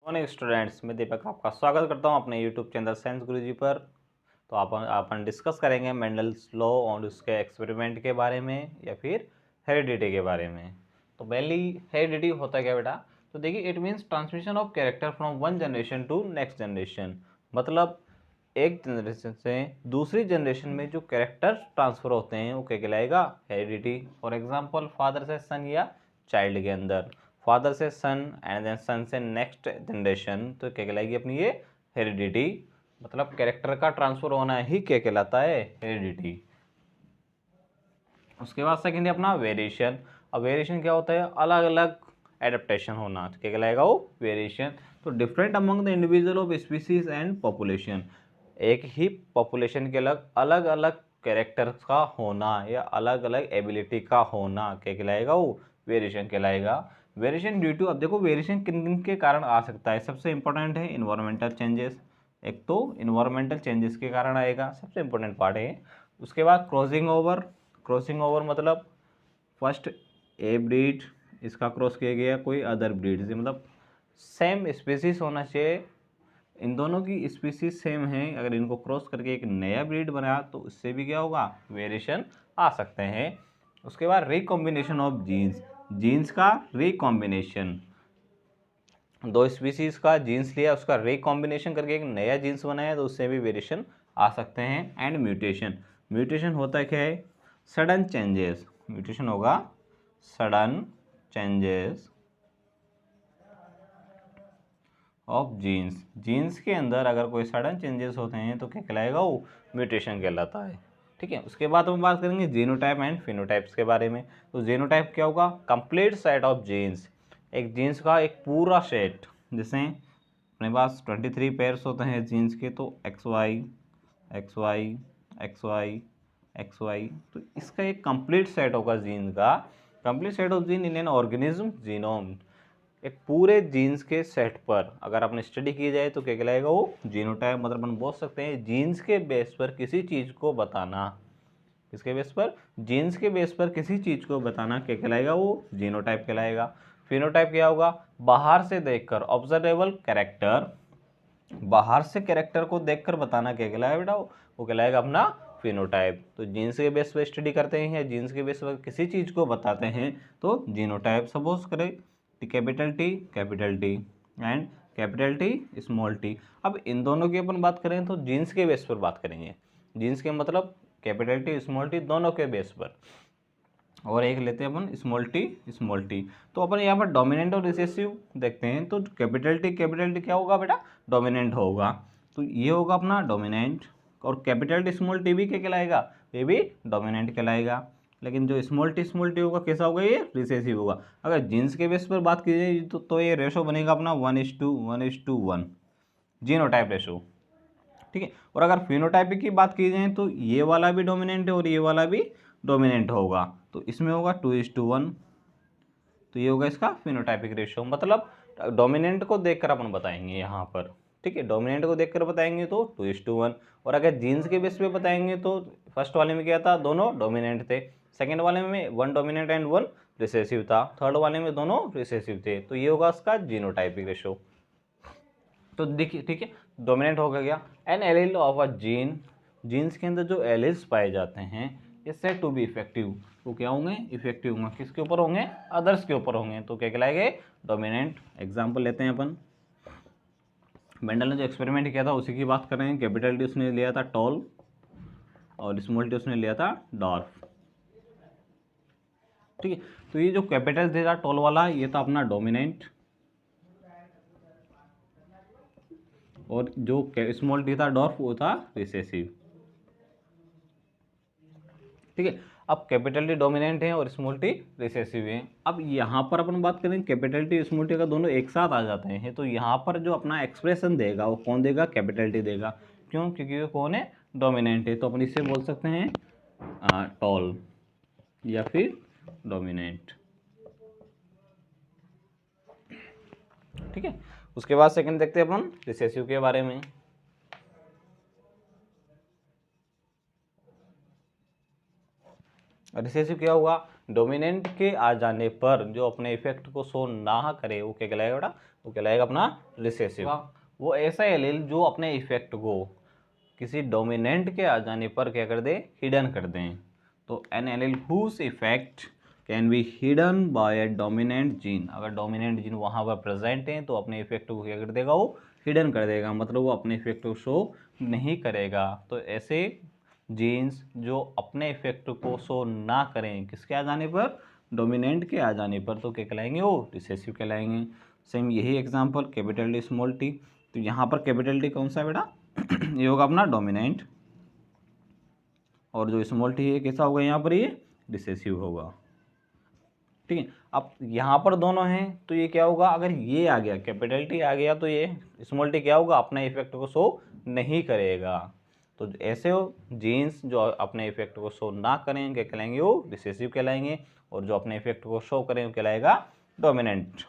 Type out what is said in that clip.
Morning students, मैं दीपक आपका स्वागत करता हूं अपने यूट्यूब चैनल साइंस गुरुजी पर। तो अपन डिस्कस करेंगे मेंडल्स लॉ और उसके एक्सपेरिमेंट के बारे में या फिर हेरिडिटी के बारे में। तो मेनली हेरिडिटी होता है क्या बेटा? तो देखिए, it means transmission of character from one generation to next generation. मतलब एक जनरेशन से दूसरी जनरेशन में जो कैरेक्टर ट्रांसफर होते हैं वो क्या कहलाएगा? हेरिडिटी। फॉर एग्जाम्पल, फादर से सन या चाइल्ड के अंदर, फादर से सन एंड देन सन से नेक्स्ट जनरेशन, तो क्या कहलाएगी अपनी ये? हेरिडिटी। मतलब कैरेक्टर का ट्रांसफर होना ही क्या कहलाता है? हेरिडिटी। उसके बाद सेकंड है अपना वेरिएशन। अब वेरिएशन क्या होता है? अलग अलग एडेप्टेशन होना, तो क्या कहलाएगा वो? वेरिएशन। तो different among the individual of species and population, एक ही पॉपुलेशन के अलग अलग कैरेक्टर्स का होना या अलग अलग एबिलिटी का होना क्या कहलाएगा? वो वेरिएशन कहलाएगा। वेरिएशन ड्यू टू, अब देखो वेरिएशन किन किन के कारण आ सकता है। सबसे इंपॉर्टेंट है इन्वायरमेंटल चेंजेस। एक तो इन्वायरमेंटल चेंजेस के कारण आएगा, सबसे इंपॉर्टेंट पार्ट है। उसके बाद क्रॉसिंग ओवर। क्रॉसिंग ओवर मतलब फर्स्ट ए ब्रीड, इसका क्रॉस किया गया कोई अदर ब्रीड से, मतलब सेम स्पीसीज होना चाहिए, इन दोनों की स्पीसीज सेम है, अगर इनको क्रॉस करके एक नया ब्रीड बनाया तो उससे भी क्या होगा? वेरिएशन आ सकते हैं। उसके बाद रिकॉम्बिनेशन ऑफ जीन्स। जीन्स का रिकॉम्बिनेशन, दो स्पीसीज का जीन्स लिया, उसका रिकॉम्बिनेशन करके एक नया जीन्स बनाया तो उससे भी वेरिएशन आ सकते हैं। And mutation. म्यूटेशन होता है क्या है? Sudden changes. म्यूटेशन होगा sudden changes of genes. Genes के अंदर अगर कोई सडन चेंजेस होते हैं तो क्या कहलाएगा? वो म्यूटेशन कहलाता है। ठीक है। उसके बाद हम बात करेंगे जीनोटाइप एंड फिनोटाइप्स के बारे में। तो जीनोटाइप क्या होगा? कंप्लीट सेट ऑफ जीन्स, एक जीन्स का एक पूरा सेट। जैसे अपने पास 23 पेयर्स होते हैं जीन्स के, तो X Y X Y X Y X Y, तो इसका एक कंप्लीट सेट होगा जीन का। Complete set of gene in an organism genome, एक पूरे जीन्स के सेट पर अगर अपने स्टडी की जाए तो क्या कहलाएगा? वो जीनोटाइप। मतलब अपन बोल सकते हैं जीन्स के बेस पर किसी चीज़ को बताना, किसके बेस पर? जीन्स के बेस पर किसी चीज़ को बताना क्या कहलाएगा? वो जीनोटाइप कहलाएगा। फिनोटाइप क्या होगा? बाहर से देखकर, ऑब्जर्वेबल कैरेक्टर, बाहर से कैरेक्टर को देखकर बताना क्या कहलाएगा बेटा? वो कहलाएगा अपना फिनोटाइप। तो जीन्स के बेस पर स्टडी करते हैं या जीन्स के बेस पर किसी चीज़ को बताते हैं तो जीनोटाइप। सपोज करें capital T and capital T small T. अब इन दोनों की अपन बात करें तो जीन्स के बेस पर बात करेंगे। जीन्स के मतलब कैपिटल टी स्मॉल टी दोनों के बेस पर, और एक लेते हैं अपन स्मॉल टी। तो अपन यहाँ पर डोमिनेंट और रिसेसिव देखते हैं। तो कैपिटल टी क्या होगा बेटा? डोमिनेंट होगा। तो ये होगा अपना डोमिनेंट, और कैपिटल टी स्मॉल टी भी क्या कहलाएगा? ये भी डोमिनेंट कहलाएगा। लेकिन जो स्मॉल टी होगा कैसा होगा? ये रिसेसिव होगा। अगर जीन्स के बेस पर बात की जाए तो ये रेशो बनेगा अपना 1:1 जीनोटाइप रेशो। ठीक है। और अगर फिनोटाइप की बात की जाए तो ये वाला भी डोमिनेंट है और ये वाला भी डोमिनेंट होगा, तो इसमें होगा 2:1। तो ये होगा इसका फिनोटाइपिक रेशियो। मतलब डोमिनेंट को देखकर अपन बताएंगे यहाँ पर। ठीक है, डोमिनेंट को देखकर बताएंगे तो 2:1। और अगर जीन्स के बेस पे बताएंगे तो फर्स्ट वाले में क्या था? दोनों डोमिनेंट थे। सेकेंड वाले में 1 डोमिनेंट एंड 1 रिसेसिव था। थर्ड वाले में दोनों रिसेसिव थे। तो ये होगा इसका जीनोटाइपिक रेशियो। तो देखिए, ठीक है, डोमिनेंट हो गया। An allele of a gene, genes के अंदर जो एलील्स पाए जाते हैं ये सेड टू बी इफेक्टिव, तो क्या होंगे? इफेक्टिव होंगे। किसके ऊपर होंगे? अदर्स के ऊपर होंगे। तो क्या कहलाएंगे? डोमिनेंट। एग्जाम्पल लेते हैं अपन, मेंडल ने जो एक्सपेरिमेंट किया था उसी की बात कर रहे हैं। कैपिटल टी उसने लिया था टॉल और स्मॉल टी उसने लिया था डॉर्फ। ठीक है। तो ये जो कैपिटल टी था टॉल वाला, ये था अपना डोमिनेंट, और जो स्मॉल टी था डॉर्फ वो था रिसेसिव। ठीक है। अब कैपिटल टी डोमिनेंट है और स्मॉल टी रिसेसिव है। अब यहाँ पर अपन बात करें कैपिटल टी स्मॉल टी का दोनों एक साथ आ जाते हैं, तो यहाँ पर जो अपना एक्सप्रेशन देगा वो कौन देगा? कैपिटल टी देगा। क्यों? क्योंकि वो कौन है? डोमिनेंट है। तो अपन इससे बोल सकते हैं टॉल या फिर डोमिनेंट। ठीक है। उसके बाद सेकंड देखते हैं अपन रिसेसिव के बारे में। रिसेसिव क्या हुआ? डोमिनेंट के आ जाने पर जो अपने इफेक्ट को शो ना करे वो क्या कहलाएगा बेटा? वो कहलाएगा अपना रिसेसिव। वो ऐसा एलील जो अपने इफेक्ट को किसी डोमिनेंट के आ जाने पर क्या कर दे, हिडन कर दें। तो an allele whose effect can be hidden by a dominant gene, अगर डोमिनेंट जीन वहाँ पर प्रेजेंट है तो अपने इफेक्ट को क्या कर देगा, वो हिडन कर देगा, मतलब वो अपने इफेक्ट को शो नहीं करेगा। तो ऐसे जीन्स जो अपने इफेक्ट को शो ना करें किसके आ जाने पर, डोमिनेंट के आ जाने पर, तो क्या कहलाएंगे, वो रिसेसिव कहलाएंगे। सेम यही example capital D small T, तो यहाँ पर कैपिटल डी कौन सा है बेटा, ये होगा अपना डोमिनेंट, और जो स्मॉल टी है कैसा होगा यहाँ पर, ये रिसेसिव होगा। ठीक है, अब यहाँ पर दोनों हैं तो ये क्या होगा, अगर ये आ गया कैपिटल टी आ गया तो ये स्मॉल टी क्या होगा, अपने इफेक्ट को शो नहीं करेगा। तो ऐसे जीन्स जो अपने इफेक्ट को शो ना करें क्या कहलाएंगे, वो रिसेसिव कहलाएंगे, और जो अपने इफेक्ट को शो करें वो कहलाएगा डोमिनेंट।